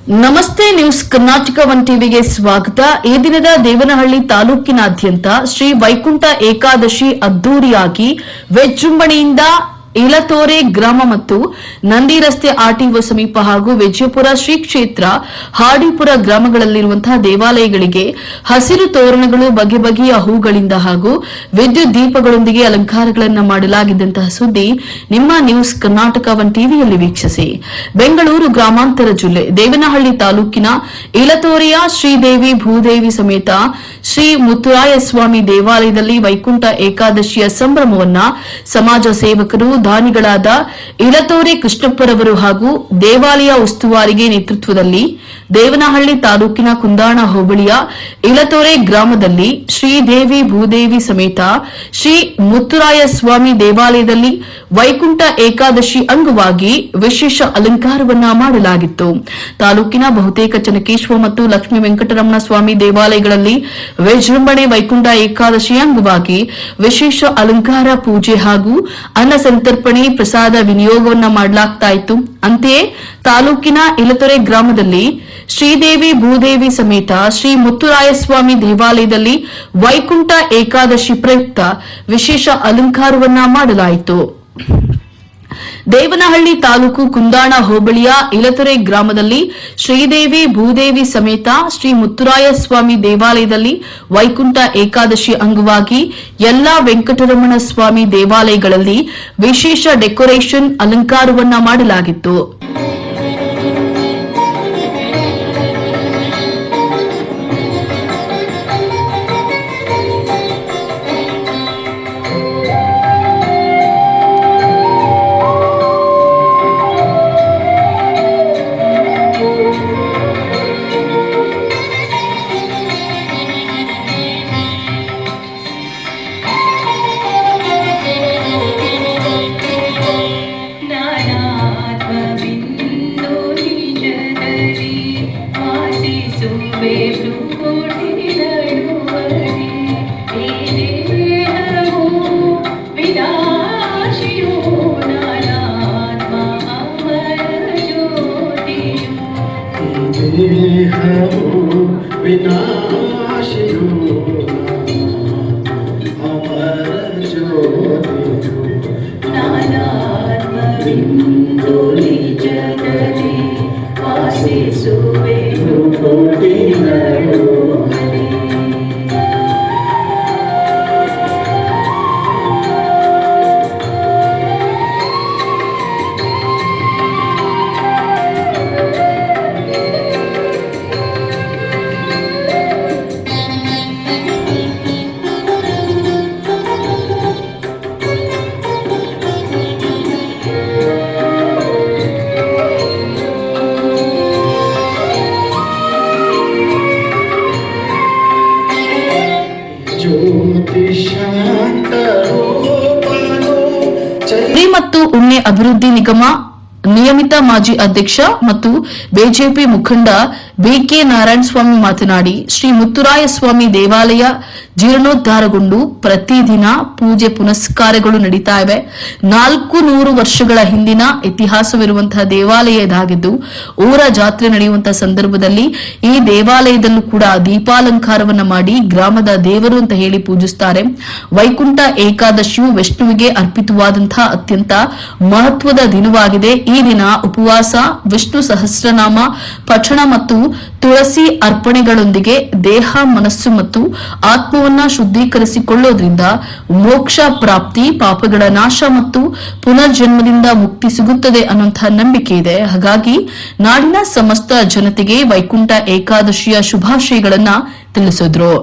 ನಮಸ್ತೆ ನ್ಯೂಸ್ ಕರ್ನಾಟಕ 1 ಟಿವಿಗೆ ಸ್ವಾಗತ. ಈ ದಿನದ ದೇವನಹಳ್ಳಿ ತಾಲೂಕಿನಾದ್ಯಂತ ಶ್ರೀ ವೈಕುಂಠ ಏಕಾದಶಿ ಅದ್ದೂರಿಯಾಗಿ ವಿಜೃಂಭಣೆಯಿಂದ ಇಲತೋರೆ ಗ್ರಾಮ ಮತ್ತು ನಂದಿ ರಸ್ತೆ ಆರ್ಟಿಒ ಸಮೀಪ ಹಾಗೂ ವಿಜಯಪುರ ಶ್ರೀ ಕ್ಷೇತ್ರ ಹಾಡಿಪುರ ಗ್ರಾಮಗಳಲ್ಲಿರುವಂತಹ ದೇವಾಲಯಗಳಿಗೆ ಹಸಿರು ತೋರಣಗಳು, ಬಗೆ ಬಗೆಯ ಹೂಗಳಿಂದ ಹಾಗೂ ವಿದ್ಯುತ್ ದೀಪಗಳೊಂದಿಗೆ ಅಲಂಕಾರಗಳನ್ನು ಮಾಡಲಾಗಿದ್ದಂತಹ ಸುದ್ದಿ ನಿಮ್ಮ ನ್ಯೂಸ್ ಕರ್ನಾಟಕ 1 ಟಿವಿಯಲ್ಲಿ ವೀಕ್ಷಿಸಿ. ಬೆಂಗಳೂರು ಗ್ರಾಮಾಂತರ ಜಿಲ್ಲೆ ದೇವನಹಳ್ಳಿ ತಾಲೂಕಿನ ಇಲತೋರೆಯ ಶ್ರೀದೇವಿ ಭೂದೇವಿ ಸಮೇತ ಶ್ರೀ ಮುತ್ತುರಾಯ ಸ್ವಾಮಿ ದೇವಾಲಯದಲ್ಲಿ ವೈಕುಂಠ ಏಕಾದಶಿಯ ಸಂಭ್ರಮವನ್ನ ಸಮಾಜ ಸೇವಕರು, ದಾನಿಗಳಾದ ಇಲತೋರೆ ಕೃಷ್ಣಪ್ಪರವರು ಹಾಗೂ ದೇವಾಲಯ ಉಸ್ತುವಾರಿಗೆ ನೇತೃತ್ವದಲ್ಲಿ ದೇವನಹಳ್ಳಿ ತಾಲೂಕಿನ ಕುಂದಾಣ ಹೋಬಳಿಯ ಇಲತೋರೆ ಗ್ರಾಮದಲ್ಲಿ ಶ್ರೀದೇವಿ ಭೂದೇವಿ ಸಮೇತ ಶ್ರೀ ಮುತ್ತುರಾಯ ಸ್ವಾಮಿ ದೇವಾಲಯದಲ್ಲಿ ವೈಕುಂಠ ಏಕಾದಶಿ ಅಂಗವಾಗಿ ವಿಶೇಷ ಅಲಂಕಾರವನ್ನ ಮಾಡಲಾಗಿತ್ತು. ತಾಲೂಕಿನ ಬಹುತೇಕ ಚನಕೇಶ್ವರ ಮತ್ತು ಲಕ್ಷ್ಮೀ ವೆಂಕಟರಮಣ ಸ್ವಾಮಿ ದೇವಾಲಯಗಳಲ್ಲಿ ವಿಜೃಂಭಣೆ ವೈಕುಂಠ ಏಕಾದಶಿ ಅಂಗವಾಗಿ ವಿಶೇಷ ಅಲಂಕಾರ, ಪೂಜೆ ಹಾಗೂ ಅನ್ನ ಸಂತರ್ಪಣೆ, ಪ್ರಸಾದ ವಿನಿಯೋಗವನ್ನ ಮಾಡಲಾಗ್ತಾ ಇತ್ತು. ಅಂತೆಯೇ ತಾಲೂಕಿನ ಇಲತೊರೆ ಗ್ರಾಮದಲ್ಲಿ ಶ್ರೀದೇವಿ ಭೂದೇವಿ ಸಮೇತ ಶ್ರೀ ಮುತ್ತುರಾಯಸ್ವಾಮಿ ದೇವಾಲಯದಲ್ಲಿ ವೈಕುಂಠ ಏಕಾದಶಿ ಪ್ರಯುಕ್ತ ವಿಶೇಷ ಅಲಂಕಾರವನ್ನ ಮಾಡಲಾಯಿತು. ದೇವನಹಳ್ಳಿ ತಾಲೂಕು ಕುಂದಾಣ ಹೋಬಳಿಯ ಇಲತೊರೆ ಗ್ರಾಮದಲ್ಲಿ ಶ್ರೀದೇವಿ ಭೂದೇವಿ ಸಮೇತ ಶ್ರೀ ಮುತ್ತುರಾಯ ಸ್ವಾಮಿ ದೇವಾಲಯದಲ್ಲಿ ವೈಕುಂಠ ಏಕಾದಶಿ ಅಂಗವಾಗಿ ಎಲ್ಲಾ ವೆಂಕಟರಮಣ ಸ್ವಾಮಿ ದೇವಾಲಯಗಳಲ್ಲಿ ವಿಶೇಷ ಡೆಕೋರೇಷನ್, ಅಲಂಕಾರವನ್ನ ಮಾಡಲಾಗಿತ್ತು. ಮತ್ತು ಉಣ್ಣೆ ಅಭಿವೃದ್ಧಿ ನಿಗಮ ನಿಯಮಿತ ಮಾಜಿ ಅಧ್ಯಕ್ಷ ಮತ್ತು ಬಿಜೆಪಿ ಮುಖಂಡ ಬಿಕೆ ನಾರಾಯಣಸ್ವಾಮಿ ಮಾತನಾಡಿ, ಶ್ರೀ ಮುತ್ತುರಾಯ ಸ್ವಾಮಿ ದೇವಾಲಯ ಜೀರ್ಣೋದ್ಧಾರಗೊಂಡು ಪ್ರತಿದಿನ ಪೂಜೆ ಪುನಸ್ಕಾರಗಳು ನಡೀತಾ ಇವೆ. 400 ವರ್ಷಗಳ ಹಿಂದಿನ ಇತಿಹಾಸವಿರುವಂತಹ ದೇವಾಲಯ ಇದಾಗಿದ್ದು, ಊರ ಜಾತ್ರೆ ನಡೆಯುವಂತಹ ಸಂದರ್ಭದಲ್ಲಿ ಈ ದೇವಾಲಯದಲ್ಲೂ ಕೂಡ ದೀಪಾಲಂಕಾರವನ್ನ ಮಾಡಿ ಗ್ರಾಮದ ದೇವರು ಅಂತ ಹೇಳಿ ಪೂಜಿಸುತ್ತಾರೆ. ವೈಕುಂಠ ಏಕಾದಶಿಯು ವಿಷ್ಣುವಿಗೆ ಅರ್ಪಿತವಾದಂತಹ ಅತ್ಯಂತ ಮಹತ್ವದ ದಿನವಾಗಿದೆ. ಈ ದಿನ ಉಪವಾಸ, ವಿಷ್ಣು ಸಹಸ್ರನಾಮ ಪಠಣ ಮತ್ತು ತುಳಸಿ ಅರ್ಪಣೆಗಳೊಂದಿಗೆ ದೇಹ, ಮನಸ್ಸು ಮತ್ತು ಆತ್ಮವನ್ನ ಶುದ್ಧೀಕರಿಸಿಕೊಳ್ಳೋದ್ರಿಂದ ಮೋಕ್ಷ ಪ್ರಾಪ್ತಿ, ಪಾಪಗಳ ನಾಶ ಮತ್ತು ಪುನರ್ಜನ್ಮದಿಂದ ಮುಕ್ತಿ ಸಿಗುತ್ತದೆ ಅನ್ನುವಂತಹ ನಂಬಿಕೆ ಇದೆ. ಹಾಗಾಗಿ ನಾಡಿನ ಸಮಸ್ತ ಜನತೆಗೆ ವೈಕುಂಠ ಏಕಾದಶಿಯ ಶುಭಾಶಯಗಳನ್ನ ತಿಳಿಸಿದ್ರು.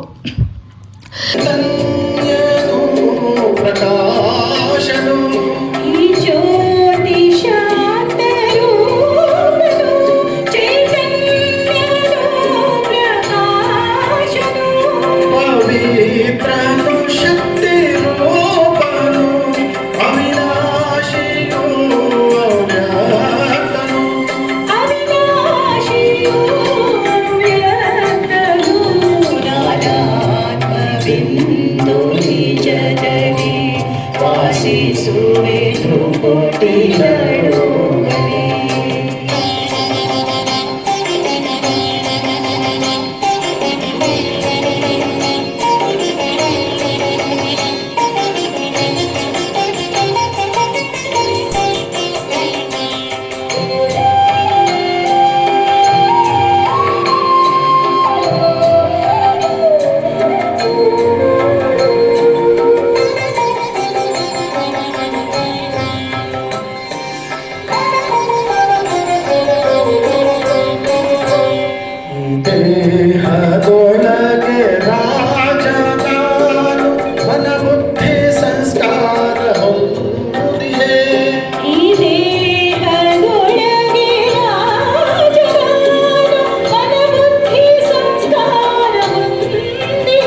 ದೇಹದೊಳಗೆ ರಾಜನಾನು ಮನ ಬುದ್ಧಿ ಸಂಸ್ಕಾರ ಹೊಂದಿದೆ. ಈ ದೇಹದೊಳಗೆ ರಾಜನಾನು ಮನ ಬುದ್ಧಿ ಸಂಸ್ಕಾರ ಹೊಂದಿದೆ.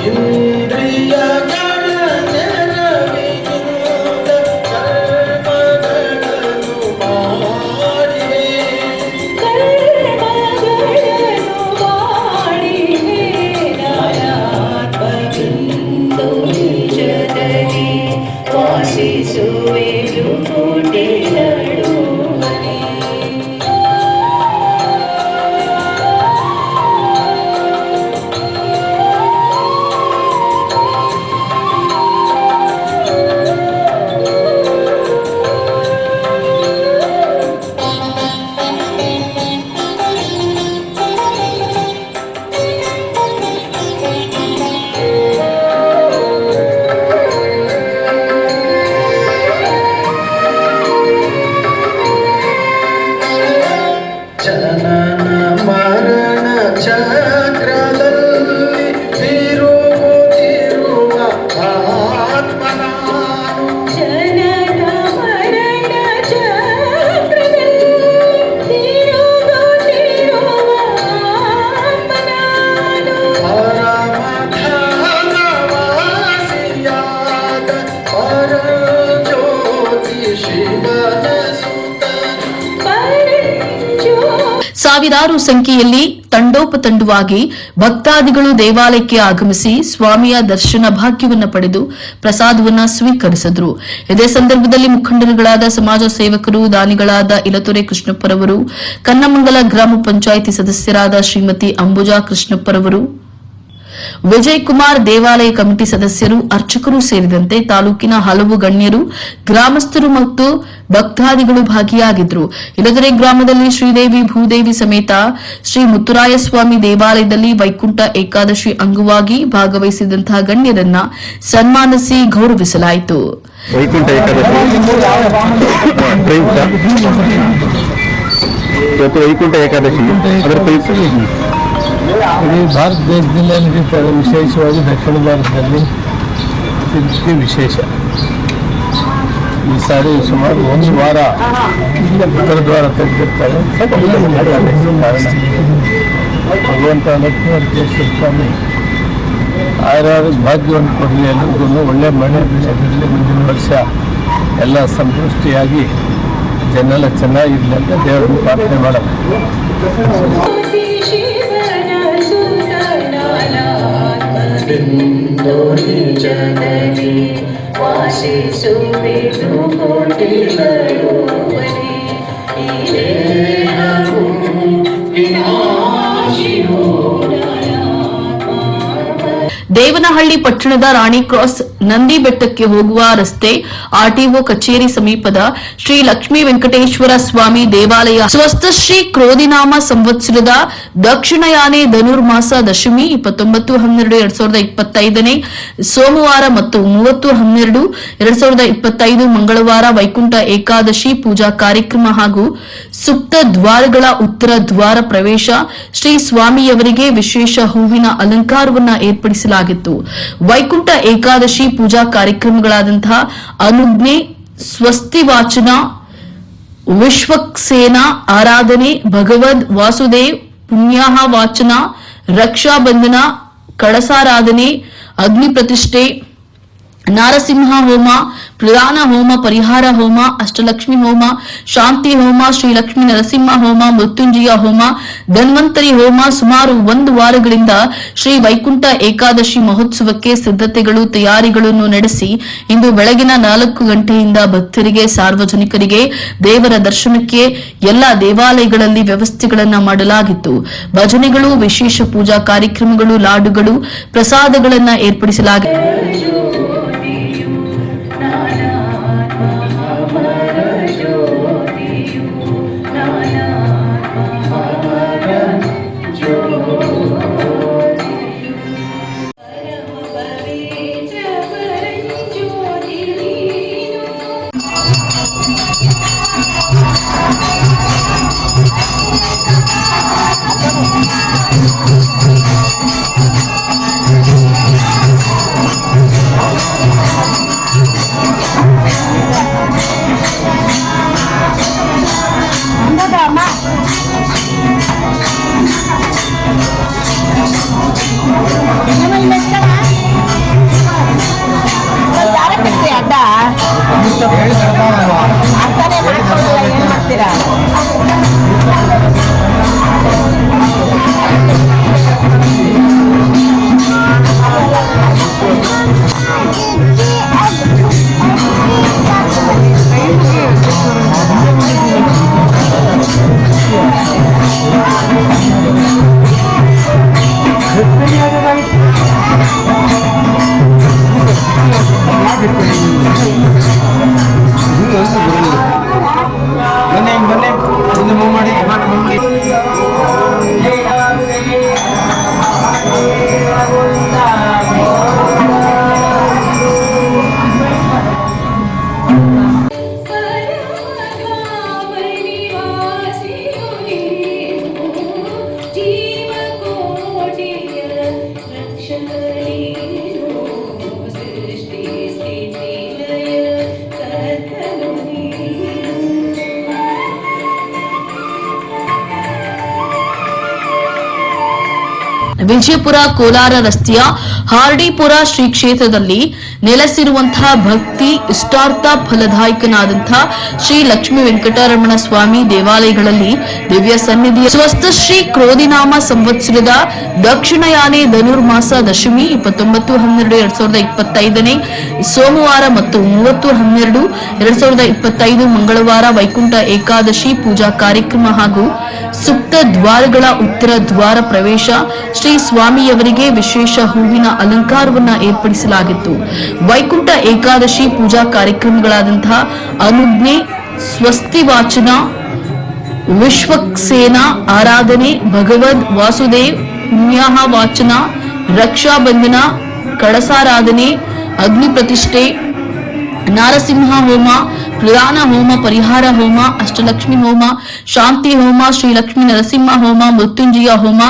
ಇಂದ್ರಿಯಗಳ ನೆರವಿನಿಂದ ಕರ್ಮಗಳನ್ನು ಮಾಡಿದೆ. ವಾಸಿಸುವೆನು ಕೋಟೆಗಳು. ಜನನ ಮರಣ ಚಕ್ರದಲ್ಲಿ ತಿರುಗುತ್ತಿರುವ ಆತ್ಮನಾನು. ಜನನ ಮರಣ ಚಕ್ರದಲ್ಲಿ ತಿರುಗುತ್ತಿರುವ ಆತ್ಮನಾನು. ಪರಮಧಾಮವಾಸಿಯಾದ ಪರಜ್ಯೋತಿ ಶಿವನ ಸುತನು. ಸಾವಿರಾರು ಸಂಖ್ಯೆಯಲ್ಲಿ ತಂಡೋಪತಂಡವಾಗಿ ಭಕ್ತಾದಿಗಳು ದೇವಾಲಯಕ್ಕೆ ಆಗಮಿಸಿ ಸ್ವಾಮಿಯ ದರ್ಶನ ಭಾಗ್ಯವನ್ನು ಪಡೆದು ಪ್ರಸಾದವನ್ನ ಸ್ವೀಕರಿಸಿದ್ರು. ಇದೇ ಸಂದರ್ಭದಲ್ಲಿ ಮುಖಂಡರುಗಳಾದ ಸಮಾಜ ಸೇವಕರು, ದಾನಿಗಳಾದ ಇಲತೊರೆ ಕೃಷ್ಣಪ್ಪರವರು, ಕನ್ನಮಂಗಲ ಗ್ರಾಮ ಪಂಚಾಯಿತಿ ಸದಸ್ಯರಾದ ಶ್ರೀಮತಿ ಅಂಬುಜಾ ಕೃಷ್ಣಪ್ಪರವರು, ವಿಜಯ್ ಕುಮಾರ್, ದೇವಾಲಯ ಕಮಿಟಿ ಸದಸ್ಯರು, ಅರ್ಚಕರು ಸೇರಿದಂತೆ ತಾಲೂಕಿನ ಹಲವು ಗಣ್ಯರು, ಗ್ರಾಮಸ್ಥರು ಮತ್ತು ಭಕ್ತಾದಿಗಳು ಭಾಗಿಯಾಗಿದ್ದರು. ಇಲದರೆ ಗ್ರಾಮದಲ್ಲಿ ಶ್ರೀದೇವಿ ಭೂದೇವಿ ಸಮೇತ ಶ್ರೀ ಮುತ್ತುರಾಯಸ್ವಾಮಿ ದೇವಾಲಯದಲ್ಲಿ ವೈಕುಂಠ ಏಕಾದಶಿ ಅಂಗವಾಗಿ ಭಾಗವಹಿಸಿದಂತಹ ಗಣ್ಯರನ್ನ ಸನ್ಮಾನಿಸಿ ಗೌರವಿಸಲಾಯಿತು. ವೈಕುಂಠ ಏಕಾದಶಿ ಇವತ್ತು ವೈಕುಂಠ ಏಕಾದಶಿ ಅದರ ಇಡೀ ಭಾರತ ದೇಶದಲ್ಲೇ ನಡೀತಾರೆ. ವಿಶೇಷವಾಗಿ ದಕ್ಷಿಣ ಭಾರತದಲ್ಲಿ ಅತ್ಯಂತ ವಿಶೇಷ. ಈ ಸಾರಿ ಸುಮಾರು ಒಂದು ವಾರ ಉತ್ತರ ದ್ವಾರ ತೆಗೆದಿರ್ತಾರೆ. ಕಾರಣ ಭಗವಂತ ಲಕ್ಷ್ಮೀನರಸಿಂಹ ಸ್ವಾಮಿ ಆಯುರಾದ ಭಾಗ್ಯವನ್ನು ಕೊಡಲಿ, ಎಲ್ಲರಿಗೂ ಒಳ್ಳೆ ಮಳೆ ಬೆಳೆದಿರಲಿ, ಮುಂದಿನ ವರ್ಷ ಎಲ್ಲ ಸಂತೃಷ್ಟಿಯಾಗಿ ಜನೆಲ್ಲ ಚೆನ್ನಾಗಿರಲಿ ಅಂತ ದೇವರನ್ನು ಪ್ರಾರ್ಥನೆ ಮಾಡಬೇಕು. ಜಗಲಿ ವಾಸಿಸುವೆನು ಕೋಟೆಗಳು. ಈ ದೇಹವು ವಿನಾಶಿಯೋ ದೇವನಹಳ್ಳಿ ಪಟ್ಟಣದ ರಾಣಿ ಕ್ರಾಸ್ ನಂದಿ ಬೆಟ್ಟಕ್ಕೆ ಹೋಗುವ ರಸ್ತೆ ಆರ್ಟಿಒ ಕಚೇರಿ ಸಮೀಪದ ಶ್ರೀ ಲಕ್ಷ್ಮೀ ವೆಂಕಟೇಶ್ವರ ಸ್ವಾಮಿ ದೇವಾಲಯ ಸ್ವಸ್ಥಶ್ರೀ ಕ್ರೋಧಿನಾಮ ಸಂವತ್ಸರದ ದಕ್ಷಿಣಯಾನೆ ಧನುರ್ಮಾಸ ದಶಮಿ 29/12/2025 ಸೋಮವಾರ ಮತ್ತು 30/12/2025 ಮಂಗಳವಾರ ವೈಕುಂಠ ಏಕಾದಶಿ ಪೂಜಾ ಕಾರ್ಯಕ್ರಮ ಹಾಗೂ ಸುಪ್ತ ದ್ವಾರಗಳ ಉತ್ತರ ದ್ವಾರ ಪ್ರವೇಶ ಶ್ರೀ ಸ್ವಾಮಿಯವರಿಗೆ ವಿಶೇಷ ಹೂವಿನ ಅಲಂಕಾರವನ್ನು ಏರ್ಪಡಿಸಲಾಗಿತ್ತು. ವೈಕುಂಠ ಏಕಾದಶಿ ಪೂಜಾ ಕಾರ್ಯಕ್ರಮಗಳಾದಂತಹ ಅನುಜ್ಞೆ, ಸ್ವಸ್ತಿ ವಾಚನ, ವಿಶ್ವಕ್ಸೇನಾ ಆರಾಧನೆ, ಭಗವದ್ ವಾಸುದೇವ್ ಪುಣ್ಯಾಹ ವಾಚನ, ರಕ್ಷಾಬಂಧನ, ಕಳಸಾರಾಧನೆ, ಅಗ್ನಿ ಪ್ರತಿಷ್ಠೆ, ನಾರಸಿಂಹ ಹೋಮ, ಪ್ರಧಾನ ಹೋಮ, ಪರಿಹಾರ ಹೋಮ, ಅಷ್ಟಲಕ್ಷ್ಮಿ ಹೋಮ, ಶಾಂತಿ ಹೋಮ, ಶ್ರೀಲಕ್ಷ್ಮೀ ನರಸಿಂಹ ಹೋಮ, ಮೃತ್ಯುಂಜಯ ಹೋಮ, ಧನ್ವಂತರಿ ಹೋಮ ಸುಮಾರು ಒಂದು ವಾರಗಳಿಂದ ಶ್ರೀ ವೈಕುಂಠ ಏಕಾದಶಿ ಮಹೋತ್ಸವಕ್ಕೆ ಸಿದ್ಧತೆಗಳು ತಯಾರಿಗಳನ್ನು ನಡೆಸಿ ಇಂದು ಬೆಳಗಿನ 4 ಗಂಟೆಯಿಂದ ಭಕ್ತರಿಗೆ ಸಾರ್ವಜನಿಕರಿಗೆ ದೇವರ ದರ್ಶನಕ್ಕೆ ಎಲ್ಲಾ ದೇವಾಲಯಗಳಲ್ಲಿ ವ್ಯವಸ್ಥೆಗಳನ್ನು ಮಾಡಲಾಗಿತ್ತು. ಭಜನೆಗಳು, ವಿಶೇಷ ಪೂಜಾ ಕಾರ್ಯಕ್ರಮಗಳು, ಲಾಡುಗಳು, ಪ್ರಸಾದಗಳನ್ನು ಏರ್ಪಡಿಸಲಾಗಿದೆ. Thank you. ಅಡ್ಡ ಅಂತಾನೆ ಮಾಡ್ಕೊಳ್ಳಲ್ಲ, ಏನ್ ಮಾಡ್ತೀರಾ? ವಿಜಯಪುರ ಕೋಲಾರ ರಸ್ತೆಯ ಹಾರ್ಡಿಪುರ ಶ್ರೀ ಕ್ಷೇತ್ರದಲ್ಲಿ ನೆಲೆಸಿರುವಂತಹ ಭಕ್ತಿ ಇಷ್ಟಾರ್ಥ ಫಲದಾಯಕನಾದಂತಹ ಶ್ರೀ ಲಕ್ಷ್ಮೀ ವೆಂಕಟರಮಣ ಸ್ವಾಮಿ ದೇವಾಲಯಗಳಲ್ಲಿ ದಿವ್ಯ ಸನ್ನಿಧಿಯ ಸ್ವಸ್ಥ ಶ್ರೀ ಕ್ರೋಧಿನಾಮ ಸಂವತ್ಸರದ ದಕ್ಷಿಣಯಾನೆ ಧನುರ್ಮಾಸ ದಶಮಿ 29/12/2025 ಸೋಮವಾರ ಮತ್ತು 30/12/2025 ಮಂಗಳವಾರ ವೈಕುಂಠ ಏಕಾದಶಿ ಪೂಜಾ ಕಾರ್ಯಕ್ರಮ ಹಾಗೂ ಸುಪ್ತ ದ್ವಾರಗಳ ಉತ್ತರ ದ್ವಾರ ಪ್ರವೇಶ ಶ್ರೀ ಸ್ವಾಮಿಯವರಿಗೆ ವಿಶೇಷ ಹೂವಿನ ಅಲಂಕಾರವನ್ನ ಏರ್ಪಡಿಸಲಾಗಿತ್ತು. ವೈಕುಂಠ ಏಕಾದಶಿ ಪೂಜಾ ಕಾರ್ಯಕ್ರಮಗಳಾದಂತಹ ಅನುಜ್ಞೆ, ಸ್ವಸ್ತಿ ವಾಚನ, ವಿಶ್ವಕ್ಸೇನ ಆರಾಧನೆ, ಭಗವದ್ ವಾಸುದೇವ್ ಪುಣ್ಯಾಹ ವಾಚನ, ರಕ್ಷಾಬಂಧನ, ಕಳಸಾರಾಧನೆ, ಅಗ್ನಿ ಪ್ರತಿಷ್ಠೆ, ನಾರಸಿಂಹ ಹೋಮ, ಪ್ರಧಾನ ಹೋಮ, ಪರಿಹಾರ ಹೋಮ, ಅಷ್ಟಲಕ್ಷ್ಮಿ ಹೋಮ, ಶಾಂತಿ ಹೋಮ, ಶ್ರೀ ಲಕ್ಷ್ಮೀ ನರಸಿಂಹ ಹೋಮ, ಮೃತ್ಯುಂಜಯ ಹೋಮ,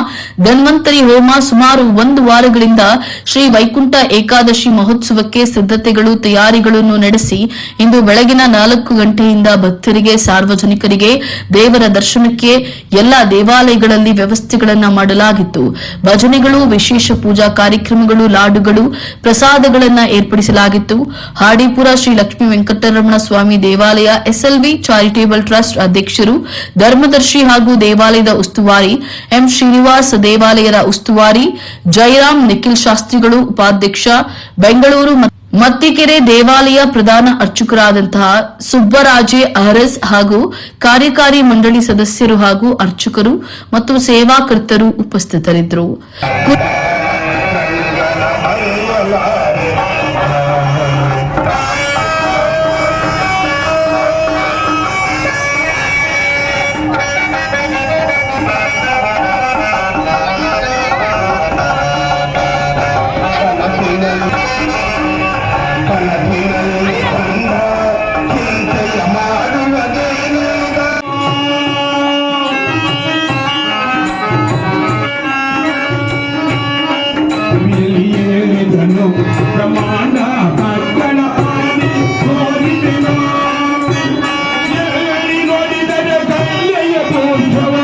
ಧನ್ವಂತರಿ ಹೋಮ ಸುಮಾರು 1 ವಾರಗಳಿಂದ ಶ್ರೀ ವೈಕುಂಠ ಏಕಾದಶಿ ಮಹೋತ್ಸವಕ್ಕೆ ಸಿದ್ಧತೆಗಳು ತಯಾರಿಗಳನ್ನು ನಡೆಸಿ ಇಂದು ಬೆಳಗಿನ 4 ಗಂಟೆಯಿಂದ ಭಕ್ತರಿಗೆ ಸಾರ್ವಜನಿಕರಿಗೆ ದೇವರ ದರ್ಶನಕ್ಕೆ ಎಲ್ಲಾ ದೇವಾಲಯಗಳಲ್ಲಿ ವ್ಯವಸ್ಥೆಗಳನ್ನ ಮಾಡಲಾಗಿತ್ತು. ಭಜನೆಗಳು, ವಿಶೇಷ ಪೂಜಾ ಕಾರ್ಯಕ್ರಮಗಳು, ಲಾಡುಗಳು, ಪ್ರಸಾದಗಳನ್ನ ಏರ್ಪಡಿಸಲಾಗಿತ್ತು. ಹಾಡಿಪುರ ಶ್ರೀ ಲಕ್ಷ್ಮೀ ವೆಂಕಟರಮಣ ಸ್ವಾಮಿ ದೇವಾಲಯ ಎಸ್ಎಲ್ವಿ ಚಾರಿಟೇಬಲ್ ಟ್ರಸ್ಟ್ ಅಧ್ಯಕ್ಷರು, ಧರ್ಮದರ್ಶಿ ಹಾಗೂ ದೇವಾಲಯದ ಉಸ್ತುವಾರಿ ಎಂ ಶ್ರೀನಿವಾಸ್, ದೇವಾಲಯದ ಉಸ್ತುವಾರಿ ಜಯರಾಮ್, ನಿಖಿಲ್ ಶಾಸ್ತ್ರಿಗಳು ಉಪಾಧ್ಯಕ್ಷ, ಬೆಂಗಳೂರು ಮತ್ತಿಕೆರೆ ದೇವಾಲಯ ಪ್ರಧಾನ ಅರ್ಚಕರಾದಂತಹ ಸುಬ್ಬರಾಜೆ ಅರಸ್ ಹಾಗೂ ಕಾರ್ಯಕಾರಿ ಮಂಡಳಿ ಸದಸ್ಯರು ಹಾಗೂ ಅರ್ಚಕರು ಮತ್ತು ಸೇವಾಕರ್ತರು ಉಪಸ್ಥಿತರಿದ್ದರು. ಬ್ರಹ್ಮಾಂಡ ಕಕ್ಕಣ ಆಡಿ ತೋರಿದೆನ ಎಲ್ಲಿ ನೋಡಿದರೆ ಕಲ್ಲೆಯ ಪೋಷವ,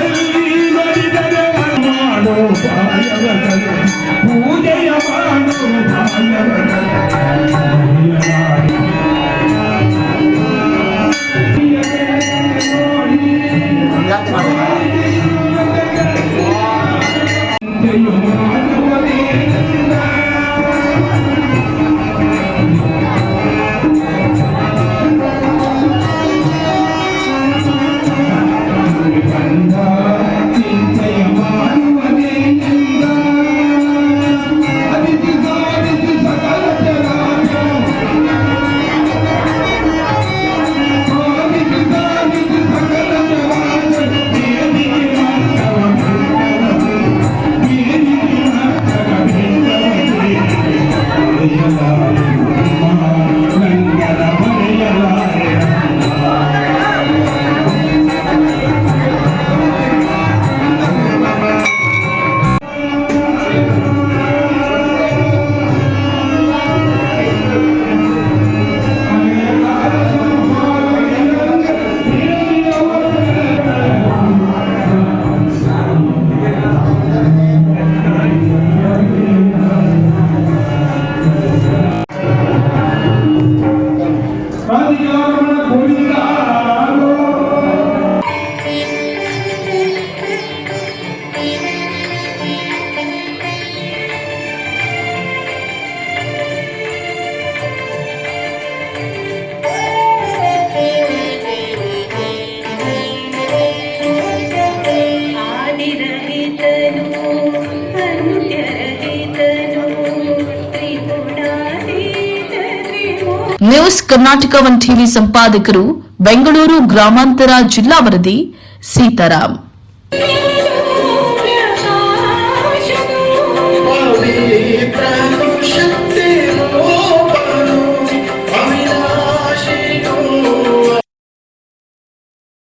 ಎಲ್ಲಿ ನೋಡಿದರೆ ಮಾಡೋ ಬಾಯವಗಲೆ ಪೂಜೆಯ ಮಾಡೋ ಬಾಯವಗಲೆ ನೋಡಿ ನ್ಯೂಸ್ ಕರ್ನಾಟಕ 1 ಟಿವಿ ಸಂಪಾದಕರು ಬೆಂಗಳೂರು ಗ್ರಾಮಾಂತರ ಜಿಲ್ಲಾ ವರದಿ ಸೀತಾರಾಮ್.